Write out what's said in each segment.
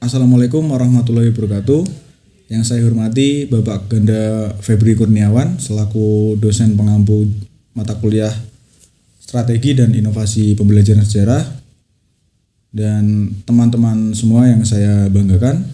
Assalamualaikum warahmatullahi wabarakatuh. Yang saya hormati Bapak Ganda Febri Kurniawan selaku dosen pengampu mata kuliah Strategi dan Inovasi Pembelajaran Sejarah, dan teman-teman semua yang saya banggakan.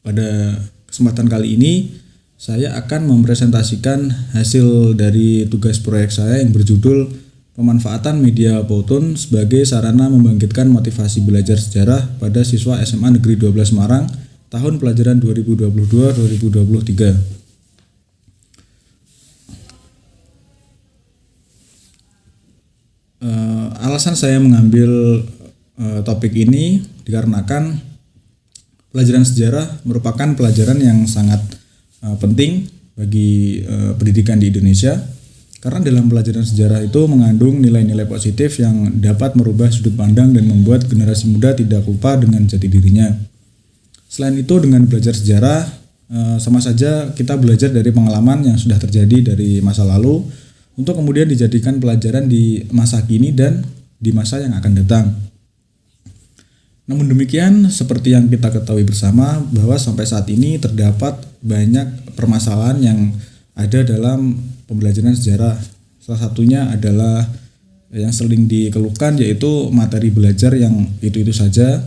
Pada kesempatan kali ini saya akan mempresentasikan hasil dari tugas proyek saya yang berjudul Pemanfaatan Media Powtoon sebagai sarana membangkitkan motivasi belajar sejarah pada siswa SMA Negeri 12 Semarang tahun pelajaran 2022-2023. Alasan saya mengambil topik ini dikarenakan pelajaran sejarah merupakan pelajaran yang sangat penting bagi pendidikan di Indonesia. Karena dalam pelajaran sejarah itu mengandung nilai-nilai positif yang dapat merubah sudut pandang dan membuat generasi muda tidak lupa dengan jati dirinya. Selain itu, dengan belajar sejarah, sama saja kita belajar dari pengalaman yang sudah terjadi dari masa lalu untuk kemudian dijadikan pelajaran di masa kini dan di masa yang akan datang. Namun demikian, seperti yang kita ketahui bersama bahwa sampai saat ini terdapat banyak permasalahan yang ada dalam pembelajaran sejarah. Salah satunya adalah yang sering dikeluhkan yaitu materi belajar yang itu-itu saja.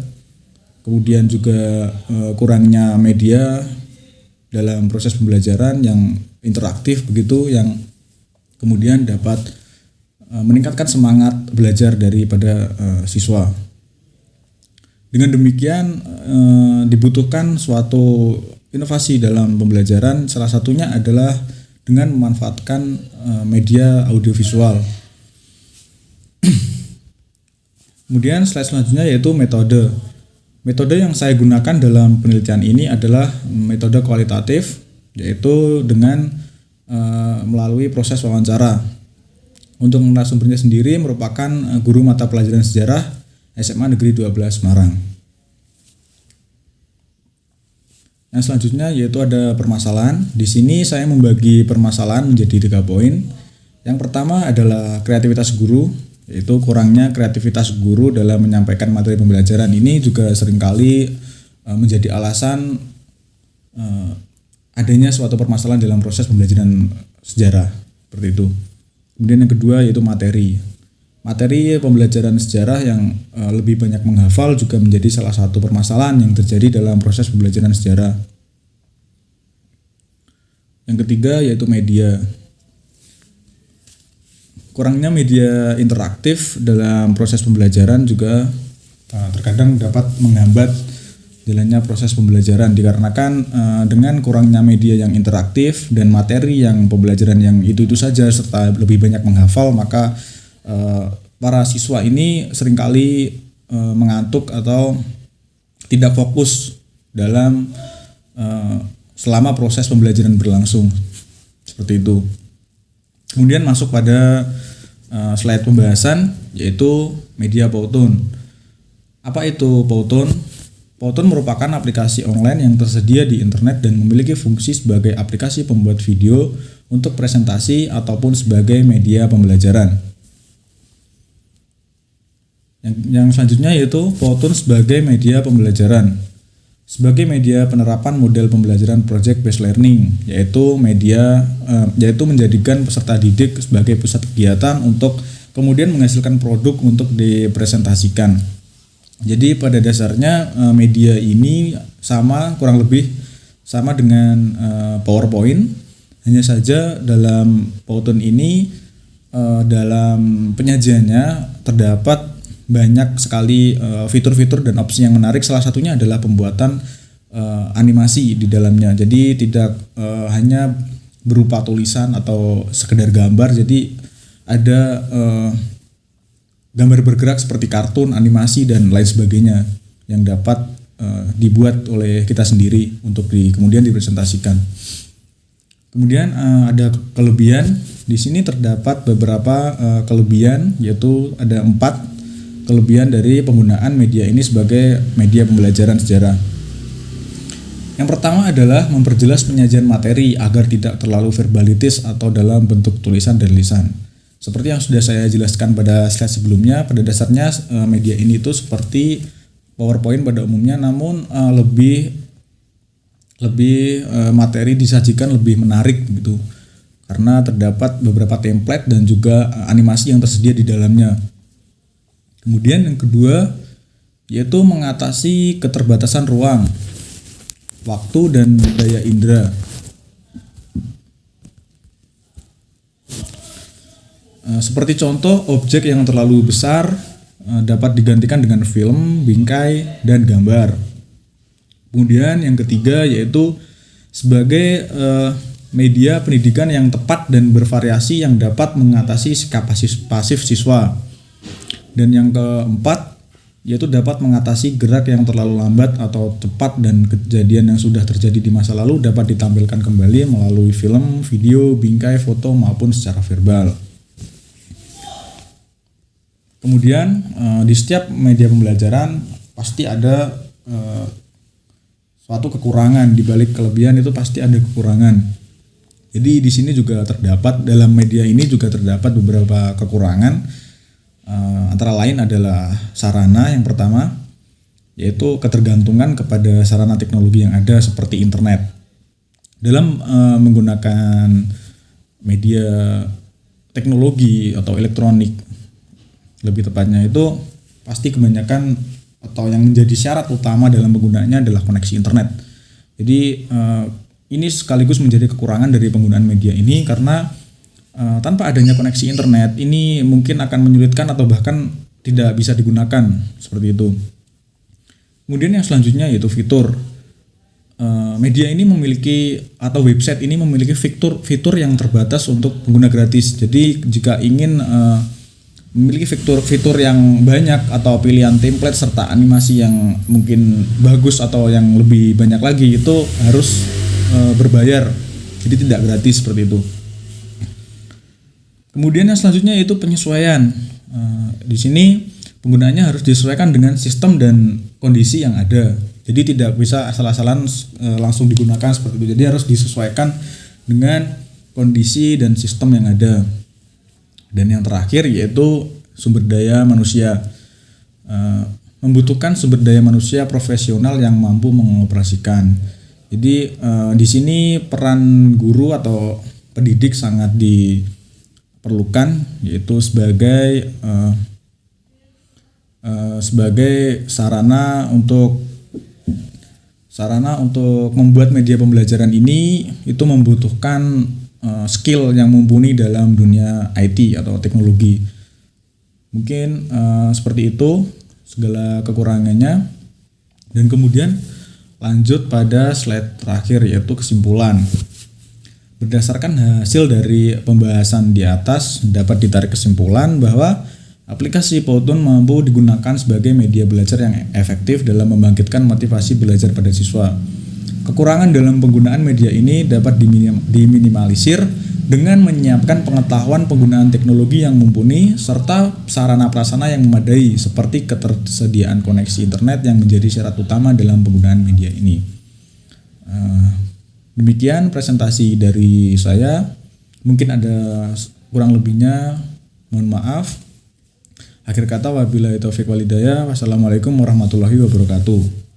Kemudian juga kurangnya media dalam proses pembelajaran yang interaktif begitu, yang kemudian dapat meningkatkan semangat belajar daripada siswa. Dengan demikian dibutuhkan suatu inovasi dalam pembelajaran, salah satunya adalah dengan memanfaatkan media audiovisual. Kemudian slide selanjutnya yaitu metode. Metode yang saya gunakan dalam penelitian ini adalah metode kualitatif, yaitu dengan melalui proses wawancara. Untuk narasumbernya sendiri merupakan guru mata pelajaran sejarah SMA Negeri 12 Semarang. Yang selanjutnya yaitu ada permasalahan. Di sini saya membagi permasalahan menjadi 3 poin. Yang pertama adalah kreativitas guru, yaitu kurangnya kreativitas guru dalam menyampaikan materi pembelajaran. Ini juga seringkali menjadi alasan adanya suatu permasalahan dalam proses pembelajaran sejarah, seperti itu. Kemudian yang kedua yaitu materi. Materi pembelajaran sejarah yang lebih banyak menghafal juga menjadi salah satu permasalahan yang terjadi dalam proses pembelajaran sejarah. Yang ketiga yaitu media. Kurangnya media interaktif dalam proses pembelajaran juga terkadang dapat menghambat jalannya proses pembelajaran, dikarenakan dengan kurangnya media yang interaktif dan materi yang pembelajaran yang itu-itu saja serta lebih banyak menghafal, maka para siswa ini seringkali mengantuk atau tidak fokus dalam selama proses pembelajaran berlangsung, seperti itu. Kemudian masuk pada slide pembahasan yaitu media Powtoon. Apa itu Powtoon? Powtoon merupakan aplikasi online yang tersedia di internet dan memiliki fungsi sebagai aplikasi pembuat video untuk presentasi ataupun sebagai media pembelajaran. Yang selanjutnya yaitu Powtoon sebagai media pembelajaran. Sebagai media penerapan model pembelajaran project based learning, yaitu menjadikan peserta didik sebagai pusat kegiatan untuk kemudian menghasilkan produk untuk dipresentasikan. Jadi pada dasarnya media ini kurang lebih sama dengan PowerPoint, hanya saja dalam Powtoon ini dalam penyajiannya terdapat banyak sekali fitur-fitur dan opsi yang menarik. Salah satunya adalah pembuatan animasi di dalamnya. Jadi tidak hanya berupa tulisan atau sekedar gambar. Jadi ada gambar bergerak seperti kartun, animasi dan lain sebagainya yang dapat dibuat oleh kita sendiri untuk kemudian dipresentasikan. Kemudian ada kelebihan. Di sini terdapat beberapa kelebihan, yaitu ada 4 kelebihan dari penggunaan media ini sebagai media pembelajaran sejarah. Yang pertama adalah memperjelas penyajian materi agar tidak terlalu verbalitis atau dalam bentuk tulisan dan lisan. Seperti yang sudah saya jelaskan pada slide sebelumnya, pada dasarnya media ini itu seperti PowerPoint pada umumnya, namun lebih materi disajikan lebih menarik gitu, karena terdapat beberapa template dan juga animasi yang tersedia di dalamnya. Kemudian yang kedua yaitu mengatasi keterbatasan ruang, waktu, dan daya indera. Seperti contoh, objek yang terlalu besar dapat digantikan dengan film, bingkai, dan gambar. Kemudian yang ketiga yaitu sebagai media pendidikan yang tepat dan bervariasi yang dapat mengatasi sikap pasif siswa. Dan yang keempat yaitu dapat mengatasi gerak yang terlalu lambat atau cepat, dan kejadian yang sudah terjadi di masa lalu dapat ditampilkan kembali melalui film, video, bingkai, foto, maupun secara verbal. Kemudian di setiap media pembelajaran pasti ada suatu kekurangan. Di balik kelebihan itu pasti ada kekurangan. Jadi di sini juga terdapat, dalam media ini juga terdapat beberapa kekurangan. Antara lain adalah sarana. Yang pertama yaitu ketergantungan kepada sarana teknologi yang ada seperti internet. Dalam menggunakan media teknologi atau elektronik, lebih tepatnya itu pasti kebanyakan atau yang menjadi syarat utama dalam penggunaannya adalah koneksi internet. Jadi ini sekaligus menjadi kekurangan dari penggunaan media ini, karena tanpa adanya koneksi internet ini mungkin akan menyulitkan atau bahkan tidak bisa digunakan seperti itu. Kemudian yang selanjutnya yaitu fitur. Media ini memiliki, atau website ini memiliki fitur yang terbatas untuk pengguna gratis. Jadi jika ingin memiliki fitur yang banyak atau pilihan template serta animasi yang mungkin bagus atau yang lebih banyak lagi, itu harus berbayar. Jadi tidak gratis seperti itu. Kemudian yang selanjutnya yaitu penyesuaian. Di sini penggunaannya harus disesuaikan dengan sistem dan kondisi yang ada. Jadi tidak bisa asal-asalan langsung digunakan seperti itu. Jadi harus disesuaikan dengan kondisi dan sistem yang ada. Dan yang terakhir yaitu sumber daya manusia. Membutuhkan sumber daya manusia profesional yang mampu mengoperasikan. Jadi di sini peran guru atau pendidik sangat diperlukan, yaitu sebagai sarana untuk membuat media pembelajaran ini itu membutuhkan skill yang mumpuni dalam dunia IT atau teknologi. Mungkin seperti itu segala kekurangannya. Dan kemudian lanjut pada slide terakhir yaitu kesimpulan. Berdasarkan hasil dari pembahasan di atas dapat ditarik kesimpulan bahwa aplikasi Powtoon mampu digunakan sebagai media belajar yang efektif dalam membangkitkan motivasi belajar pada siswa. Kekurangan dalam penggunaan media ini dapat diminimalisir dengan menyiapkan pengetahuan penggunaan teknologi yang mumpuni serta sarana prasarana yang memadai seperti ketersediaan koneksi internet yang menjadi syarat utama dalam penggunaan media ini. Demikian presentasi dari saya. Mungkin ada kurang lebihnya, mohon maaf. Akhir kata, wabillahi taufiq walhidayah. Wassalamualaikum warahmatullahi wabarakatuh.